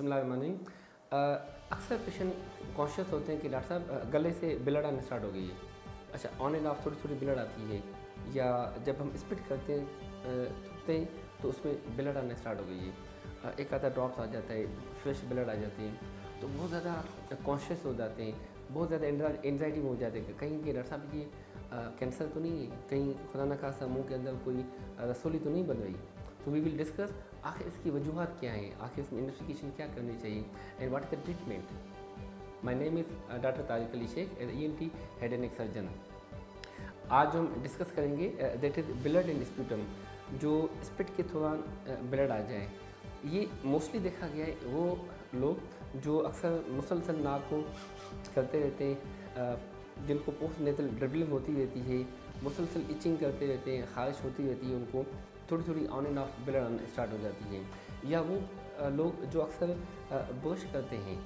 बिस्मिल्लाहिर्रहमानिर्रहीम। अक्सर patient conscious होते हैं कि डॉक्टर साहब गले से ब्लड आना स्टार्ट हो गई है। अच्छा, ऑन एंड ऑफ थोड़ी थोड़ी ब्लड आती है, या जब हम स्पिट करते हैं थूकते हैं तो उसमें ब्लड आना स्टार्ट हो गई है। एक आधा ड्रॉप्स आ जाता है, फ्रेश ब्लड आ जाती है, तो बहुत ज़्यादा कॉन्शियस हो जाते हैं, बहुत ज़्यादा एंजाइटी में हो जाते हैं कि कहीं कि डॉक्टर साहब ये कैंसर तो नहीं है, कहीं खुदा न खासा मुँह के अंदर कोई रसोली तो नहीं बन रही। तो वी विल डिस्कस आखिर इसकी वजूहत क्या हैं, आखिर इसमें इन्वेस्टिगेशन क्या करनी चाहिए, and what is the treatment. My name is doctor Tariq Ali Shaikh, ENT head and neck surgeon. आज हम डिस्कस करेंगे that is blood and sputum, जो स्पिट के दौरान ब्लड आ जाए। ये मोस्टली देखा गया है वो लोग जो अक्सर मुसलसल नाक को करते रहते हैं, जिनको पोस्ट नेजल ड्रिबलिंग होती रहती है, मुसलसल इचिंग करते रहते हैं, खारिश होती रहती है, उनको थोड़ी थोड़ी ऑन एंड ऑफ ब्लड आना स्टार्ट हो जाती है। या वो लोग जो अक्सर ब्रश करते हैं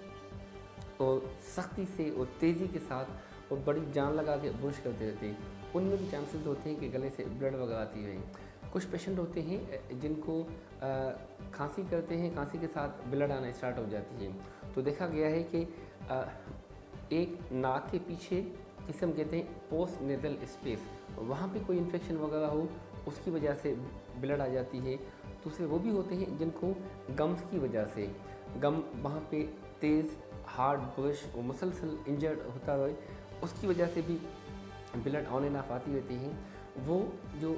और सख्ती से और तेज़ी के साथ और बड़ी जान लगा के ब्रश करते रहते हैं, उनमें भी चांसेस होते हैं कि गले से ब्लड वगैरह आती है। कुछ पेशेंट होते हैं जिनको खांसी करते हैं, खांसी के साथ ब्लड आना स्टार्ट हो जाती है। तो देखा गया है कि एक नाक के पीछे जिसे हम कहते हैं पोस्ट नेजल स्पेस, वहाँ पे कोई इन्फेक्शन वगैरह हो, उसकी वजह से ब्लड आ जाती है। दूसरे वो भी होते हैं जिनको गम्स की वजह से, गम वहाँ पे तेज़ हार्ड ब्रश और मुसलसल इंजर्ड होता है, उसकी वजह से भी ब्लड ऑन एंड ऑफ आती रहती है। वो जो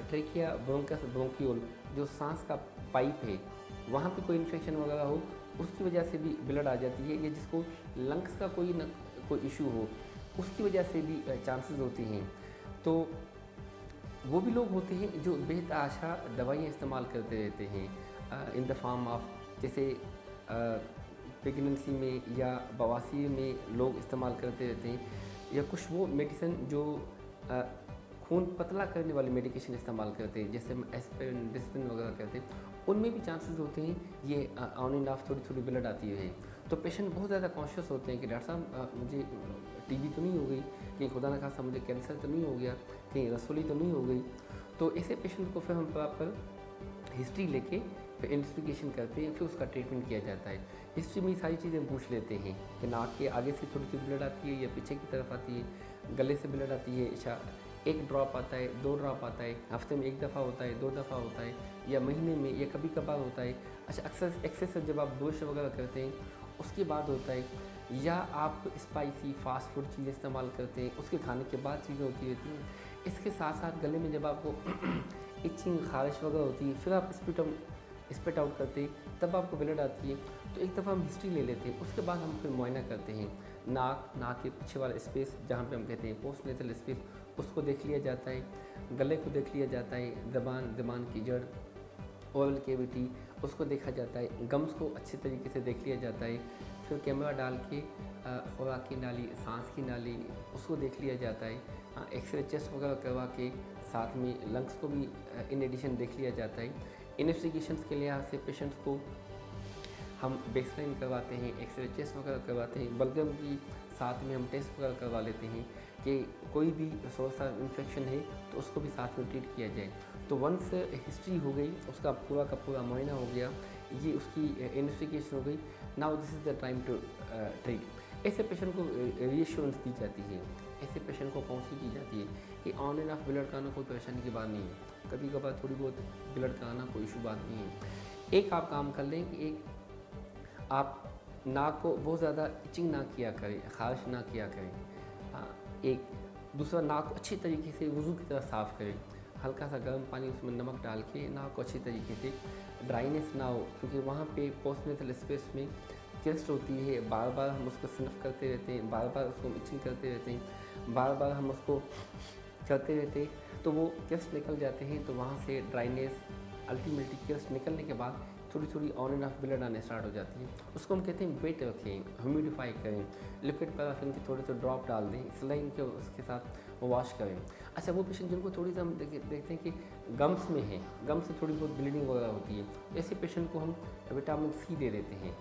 ट्रेकिया ब्रोंकस ब्रोंकियोल जो सांस का पाइप है, वहाँ पे कोई इन्फेक्शन वगैरह हो, उसकी वजह से भी ब्लड आ जाती है। या जिसको लंग्स का कोई इशू हो, उसकी वजह से भी चांसेस होते हैं। तो वो भी लोग होते हैं जो बेतहाशा दवाइयाँ इस्तेमाल करते रहते हैं इन द फॉर्म ऑफ, जैसे प्रेगनेंसी में या बवासीर में लोग इस्तेमाल करते रहते हैं, या कुछ वो मेडिसिन जो खून पतला करने वाली मेडिकेशन इस्तेमाल करते हैं, जैसे हम एस्पिरिन डिस्पिरिन वगैरह करते हैं, उनमें भी चांसेस होते हैं ये ऑन एंड ऑफ थोड़ी थोड़ी ब्लड आती है। तो पेशेंट बहुत ज़्यादा कॉन्शियस होते हैं कि डॉक्टर साहब मुझे TB तो नहीं हो गई, कहीं खुदा न खासा मुझे कैंसर तो नहीं हो गया, कहीं रसोली तो नहीं हो गई। तो ऐसे पेशेंट को फिर हम प्रॉपर हिस्ट्री लेके फिर इन्वेस्टिगेशन करते हैं, फिर उसका ट्रीटमेंट किया जाता है। हिस्ट्री में सारी चीज़ें पूछ लेते हैं कि नाक के आगे से थोड़ी सी ब्लड आती है या पीछे की तरफ आती है, गले से ब्लड आती है, अच्छा एक ड्रॉप आता है, 2 ड्रॉप आता है, हफ्ते में 1 दफ़ा होता है, 2 दफ़ा होता है, या महीने में, या कभी कभार होता है। अच्छा, अक्सर एक्सेस जब आप ब्रश वगैरह करते हैं उसके बाद होता है, या आप स्पाइसी फास्ट फूड चीज़ें इस्तेमाल करते हैं उसके खाने के बाद चीज़ें होती रहती हैं। इसके साथ साथ गले में जब आपको इचिंग खारिश वगैरह होती है, फिर आप स्पिट आउट करते हैं, तब आपको ब्लड आती है। तो एक दफ़ा हम हिस्ट्री ले लेते हैं, उसके बाद हम फिर मुआयना करते हैं। नाक के पीछे वाला स्पेस जहाँ पे हम कहते हैं पोस्ट नेजल स्पेस, उसको देख लिया जाता है, गले को देख लिया जाता है, ज़बान की जड़, ओरल कैविटी, उसको देखा जाता है, गम्स को अच्छे तरीके से देख लिया जाता है। फिर कैमरा डाल के खुराक की नाली, सांस की नाली, उसको देख लिया जाता है। एक्सरे चेस्ट वगैरह करवा के साथ में लंग्स को भी इन एडिशन देख लिया जाता है। इन्वेस्टिगेशंस के लिहाज से पेशेंट्स को हम बेसलाइन करवाते हैं, एक्सरे चेस्ट वगैरह करवाते हैं, बलगम की साथ में हम टेस्ट वगैरह करवा लेते हैं कि कोई भी सोर्स ऑफ इन्फेक्शन है तो उसको भी साथ में ट्रीट किया जाए। तो वंस हिस्ट्री हो गई, उसका पूरा का पूरा मुआयना हो गया, ये उसकी इन्वेस्टिगेशन हो गई, now this is the time to treat. ऐसे पेशेंट को रीएश्योरेंस दी जाती है, ऐसे पेशेंट को काउंसिल की जाती है कि ऑन एंड ऑफ ब्लड का आना कोई परेशानी की बात नहीं है, कभी कभार थोड़ी बहुत ब्लड का आना कोई इशू बात नहीं है। एक आप काम कर लें कि एक आप नाक को बहुत ज़्यादा इचिंग ना किया करें, खारिश ना किया करें। एक दूसरा, नाक को अच्छी तरीके से वज़ू की तरह साफ़ करें, हल्का सा गर्म पानी उसमें नमक डाल के नाक को अच्छी तरीके से, ड्राइनेस ना हो, क्योंकि वहाँ पे पोस्ट नेजल स्पेस में टेस्ट होती है, बार बार हम उसको स्निफ करते रहते हैं, बार बार उसको इचिंग करते रहते हैं, बार बार हम उसको करते रहते हैं, तो वो टेस्ट निकल जाते हैं। तो वहाँ से ड्राइनेस, अल्टीमेटली टेस्ट निकलने के बाद थोड़ी थोड़ी ऑन एंड ऑफ ब्लड आने स्टार्ट हो जाती है। उसको हम कहते हैं वेट रखें, ह्यूमिडिफाई करें, लिक्विड पैराफिन के थोड़े थोड़े ड्रॉप डाल दें, सलाइन के उसके साथ वॉश करें। अच्छा, वो पेशेंट जिनको थोड़ी सी हम देखते हैं कि गम्स में है, गम से थोड़ी बहुत ब्लीडिंग वगैरह होती है, ऐसे पेशेंट को हम विटामिन C दे देते हैं।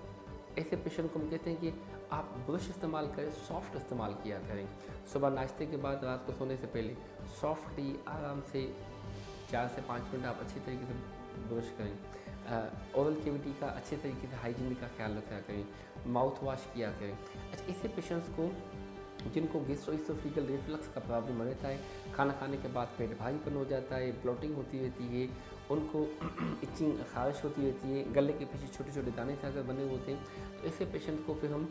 ऐसे पेशेंट को हम कहते हैं कि आप ब्रश इस्तेमाल करें, सॉफ्ट इस्तेमाल किया करें, सुबह नाश्ते के बाद, रात को सोने से पहले सॉफ्टली आराम से 4 से 5 मिनट आप अच्छी तरीके से ब्रश करें। ओरल कैविटी का अच्छे तरीके से हाइजीन का ख्याल रखा करें, माउथ वॉश किया करें। अच्छा, इससे पेशेंट्स को जिनको गैस्ट्रोइसोफेजियल रिफ्लक्स का प्रॉब्लम रहता है, खाना खाने के बाद पेट भारीपन हो जाता है, ब्लोटिंग होती रहती है, उनको इचिंग खारिश होती रहती है, गले के पीछे छोटे छोटे दाने से अगर बने होते हैं, तो ऐसे पेशेंट को फिर हम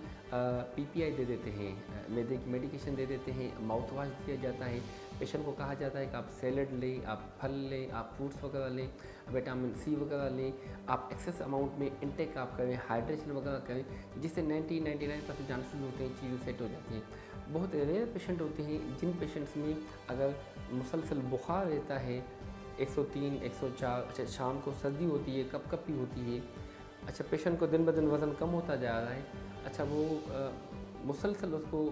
पीपीआई दे देते हैं, मैदे की मेडिकेशन दे देते हैं, माउथ वॉश दिया जाता है। पेशेंट को कहा जाता है कि आप सैलड लें, आप फल लें, आप फ्रूट्स वगैरह लें, विटामिन सी वगैरह लें, आप एक्सेस अमाउंट में इंटेक आप करें, हाइड्रेशन वगैरह करें, जिससे 99% चांसेस होते हैं चीज़ें सेट हो जाती हैं। बहुत रेयर पेशेंट होते हैं जिन पेशेंट्स में अगर मुसलसल बुखार रहता है 103, 104, अच्छा शाम को सर्दी होती है, कप कपी होती है, अच्छा पेशेंट को दिन ब दिन वज़न कम होता जा रहा है, अच्छा वो मुसलसल उसको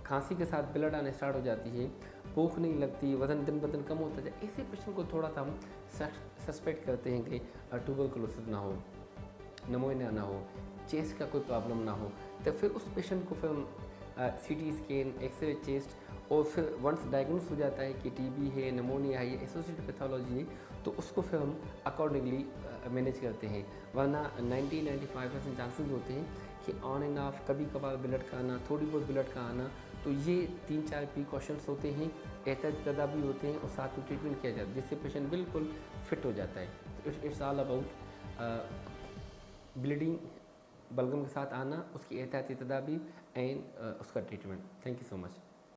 खांसी के साथ ब्लड आने स्टार्ट हो जाती है, भूख नहीं लगती, वज़न दिन ब दिन कम होता जाए, ऐसे पेशेंट को थोड़ा सा हम सस्पेक्ट करते हैं कि ट्यूबरकुलोसिस ना हो, निमोनिया ना हो, चेस्ट का कोई प्रॉब्लम ना हो, तो फिर उस पेशेंट को फिर हम सीटी स्कैन, एक्सरे चेस्ट, और फिर वंस डायग्नोस हो जाता है कि टीबी है, निमोनिया है, एसोसिएटेड पैथोलॉजी है, तो उसको फिर हम अकॉर्डिंगली मैनेज करते हैं। वरना 90-95% चांसेस होते हैं कि ऑन एंड ऑफ कभी कभार ब्लड का आना, थोड़ी बहुत ब्लड का आना, तो ये 3-4 प्रिकॉशंस होते हैं, एहतियाती तदाबीर होते हैं, और साथ में ट्रीटमेंट किया जाता है जिससे पेशेंट बिल्कुल फिट हो जाता है। इट्स ऑल अबाउट ब्लीडिंग, बलगम के साथ आना, उसकी एहतियाती तदाबीर एंड उसका treatment. Thank you so much.